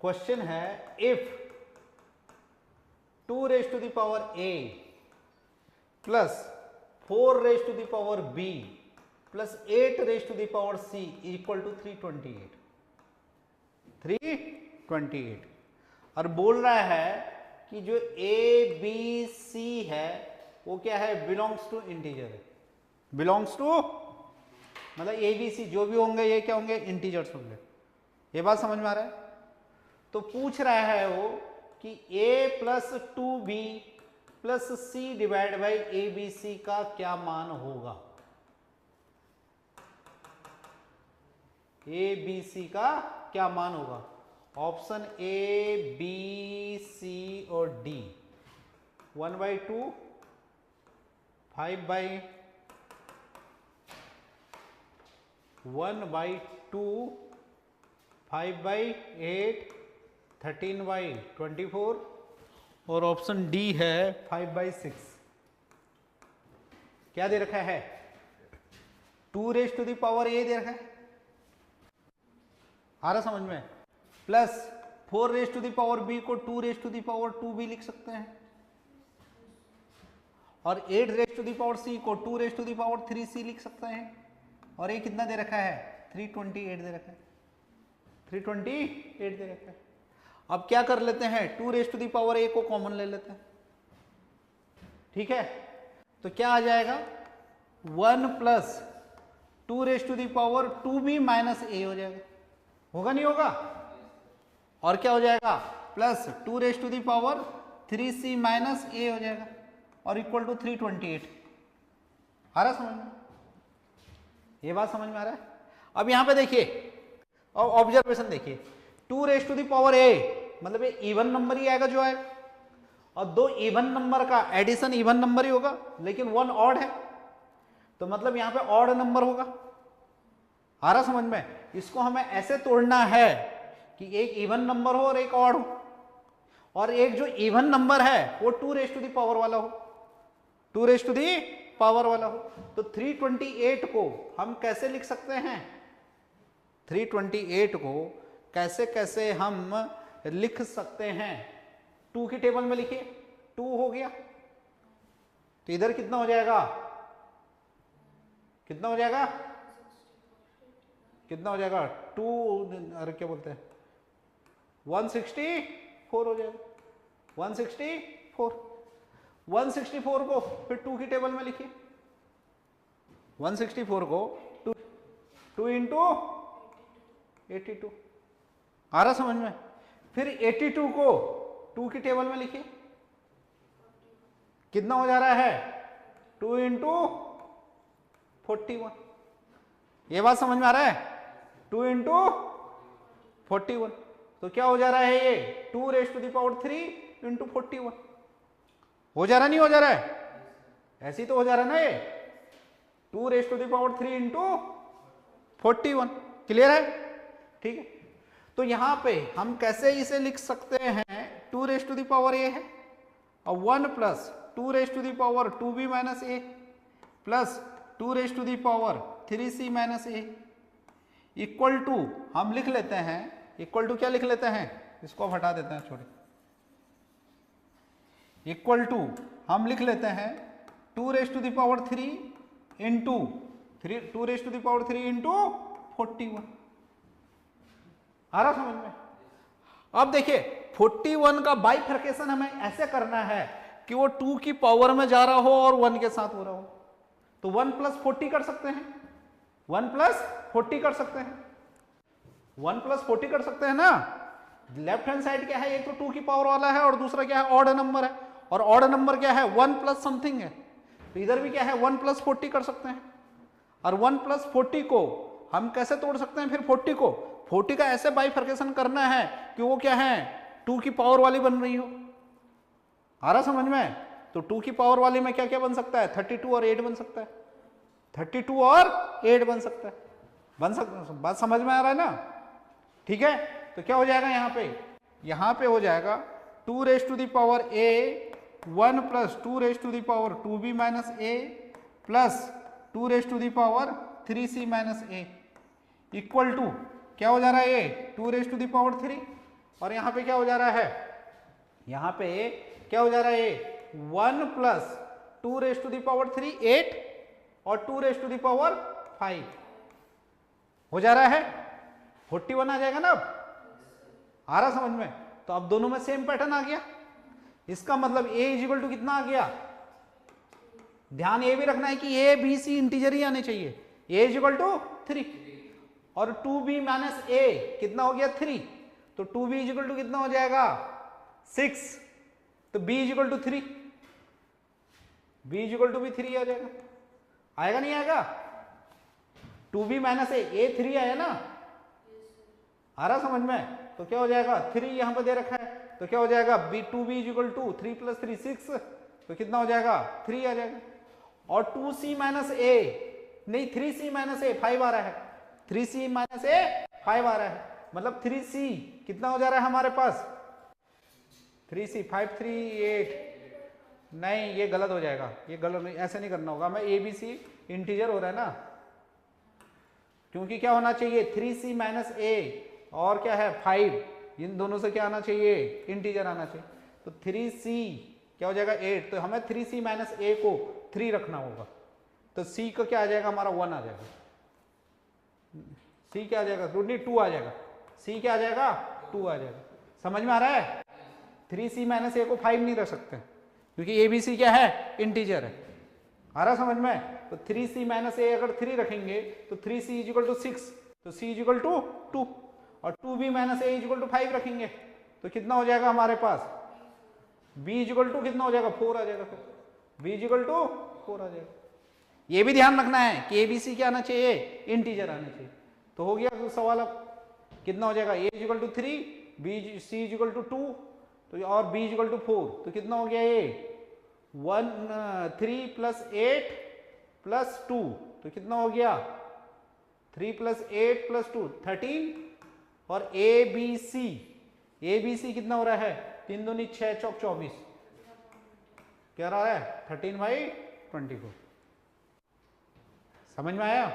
Question है if 2 raise to the power a plus 4 raise to the power b plus 8 raise to the power c equal to 328 और बोल रहा है कि जो a b c है वो क्या है, बिलोंग्स टू इंटीजर है। बिलोंग्स टू मतलब a b c जो भी होंगे ये क्या होंगे, इंटीजर्स होंगे। ये बात समझ में आ रहा है? तो पूछ रहा है वो कि a plus 2b plus c divide by A B C का क्या मान होगा। ए बी सी का क्या मान होगा? ऑप्शन ए बी सी और डी। 1/2, 5/1/2, 5/8, 13/24 और ऑप्शन डी है 5/6। क्या दे रखा है? 2 raise to the power A दे रखा है, आ रहा समझ में? Plus 4 raise to the power B को 2 रेज टू द पावर 2 भी लिख सकते हैं और 8 रेज टू द पावर सी को 2 रेज टू द पावर 3 सी लिख सकते हैं। और ये कितना दे रखा है? 328 दे रखा है, 328 दे रखा है। अब क्या कर लेते हैं, 2 रेज टू द पावर ए को कॉमन ले लेते हैं, ठीक है? तो क्या आ जाएगा, 1 plus 2 raise to the power 2b minus A हो जाएगा, होगा नहीं होगा? और क्या हो जाएगा, plus 2 raise to the power 3c minus A हो जाएगा और इक्वल टू 328। आ रहा समझ में? ये बात समझ में आ रहा है? अब यहां पे देखिए और ऑब्जर्वेशन देखिए, 2 रेज टू द पावर ए मतलब ये इवन नंबर ही आएगा जो आएगा, और 2 इवन नंबर का एडिशन इवन नंबर ही होगा, लेकिन 1 ऑड है तो मतलब यहां पे ऑड नंबर होगा। आ रहा समझ में? इसको हमें ऐसे तोड़ना है कि एक इवन नंबर हो और एक ऑड हो, और एक जो इवन नंबर है वो 2 रेज टू द पावर वाला हो, 2 रेज टू द पावर वाला हो। तो 328 को हम कैसे लिख सकते हैं? 328 को कैसे कैसे हम लिख सकते हैं? 2 की टेबल में लिखिए, 2 हो गया तो इधर कितना हो जाएगा, कितना हो जाएगा, कितना हो जाएगा 2, अरे क्या बोलते हैं 164 हो जाएगा, 164 को फिर 2 की टेबल में लिखिए, 164 को 2 इंटू 82। आ रहा समझ में? फिर 82 को 2 की टेबल में लिखिए, कितना हो जा रहा है 2 इंटू 41। ये बात समझ में आ रहा है? 2 इंटू 41 तो क्या हो जा रहा है ये 2 raise to the power 3 into 41। हो जा रहा नहीं हो जा रहा है? ऐसे ही तो हो जा रहा है ना ये, 2 raise to the power 3 into 41। Clear है? ठीक है। तो यहां पे हम कैसे इसे लिख सकते हैं, 2 raise to the power A है और 1 plus 2 raise to the power 2b minus A plus 2 raise to the power 3c minus A equal to हम लिख लेते हैं, इक्वल टू क्या लिख लेते हैं, इसको अब हटा देते हैं, छोड़िए, इक्वल टू हम लिख लेते हैं 2 raise to the power 3 into 2 raise to the power 3 into 41। आ रहा समझ में? अब देखिए 41 का बाइफर्केशन हमें ऐसे करना है कि वो 2 की पावर में जा रहा हो और 1 के साथ हो रहा हो, तो 1 प्लस 40 कर सकते हैं, 1 प्लस 40 कर सकते हैं, 1 प्लस 40 कर सकते हैं ना। लेफ्ट हैंड साइड क्या है, एक तो 2 की पावर वाला है और दूसरा क्या है, ऑड नंबर है, और ऑड नंबर क्या है 1 प्लस समथिंग है, तो इधर भी क्या है 1 प्लस 40 कर सकते हैं। और 1 प्लस 40 को हम कैसे तोड़ सकते हैं, फिर 40 को 40 का ऐसे बाइफर्केशन करना है कि वो क्या है 2 की पावर वाली बन रही हो। आ रहा समझ में? तो 2 की पावर वाली में क्या क्या बन सकता है, 32 और 8 बन सकता है, 32 और 8 बन सकता है, बन सकता, बात समझ में आ रहा है ना? ठीक है। तो क्या हो जाएगा यहां पे हो जाएगा 2 raise to the power A 1 plus 2 raise to the power 2b minus A plus 2 raise to the power 3c minus A equal to क्या हो जा रहा है ये 2 रेज टू द पावर 3 और यहाँ पे क्या हो जा रहा है, यहाँ पे क्या हो जा रहा है, 1 plus 2 raise to the power 3 8 और 2 रेज टू द पावर 5 हो जा रहा है, 41 आ जाएगा ना। अब आ रहा समझ में? तो अब दोनों में सेम पैटर्न आ गया। इसका मतलब a इज इक्वल टू कितना आ गया, ध्यान ये भी रखना है कि a b c इंटीजर ही आने चाहिए। a इज इक्वल टू 3 और 2b माइनस a कितना हो गया 3, तो 2b इज इक्वल टू कितना हो जाएगा 6, तो b is equal to 3, b is equal to भी 3 आ जाएगा। आएगा नहीं आएगा? 2b माइनस a 3 आया ना, आ रहा समझ में? तो क्या हो जाएगा 3 यहां पर दे रखा है, तो क्या हो जाएगा b 2b is equal to 3 plus 3 6, तो कितना हो जाएगा 3 आ जाएगा। और 2c माइनस a नहीं 3c माइनस a 5 आ रहा है, 3c माइनस a 5 आ रहा है, मतलब 3c कितना हो जा रहा है हमारे पास 3c 5 3 8, नहीं ये गलत हो जाएगा, ये गलत नहीं, ऐसे नहीं करना होगा, मैं abc इंटीजर हो रहा है ना, क्योंकि क्या होना चाहिए 3c माइनस a और क्या है 5, इन दोनों से क्या आना चाहिए इंटीजर आना चाहिए, तो 3c क्या हो जाएगा 8, तो हमें 3c माइनस a को 3 रखना होगा, तो c का क्या आ जाएगा हमारा 1 आ जाएगा, c क्या आ जाएगा 2 आ जाएगा, c क्या आ जाएगा 2 आ जाएगा। समझ में आ रहा है? 3c माइनस a को 5 नहीं रख सकते क्योंकि abc क्या है इंटीजर है। आ रहा समझ में? तो 3c माइनस a अगर 3 रखेंगे तो 3c इज इक्वल टू 6, तो c इज इक्वल टू 2 और 2b minus a is equal to 5 रखेंगे तो कितना हो जाएगा हमारे पास b इज इक्वल टू कितना हो जाएगा 4 आ जाएगा, फिर b इज इक्वल टू 4 आ जाएगा। ये भी ध्यान रखना है कि abc क्या आना चाहिए इंटीजर आना चाहिए। तो हो गया तो सवाल अब कितना हो जाएगा a is equal to 3 c is equal to 2 तो और b इज इक्वल टू 4, तो कितना हो गया ये 3 प्लस 8 प्लस 2, तो कितना हो गया 3 प्लस 8 प्लस 2 13 और ABC कितना हो रहा है 3 दूनी 6 चौक 24, क्या रहा है 13/24। समझ में आया?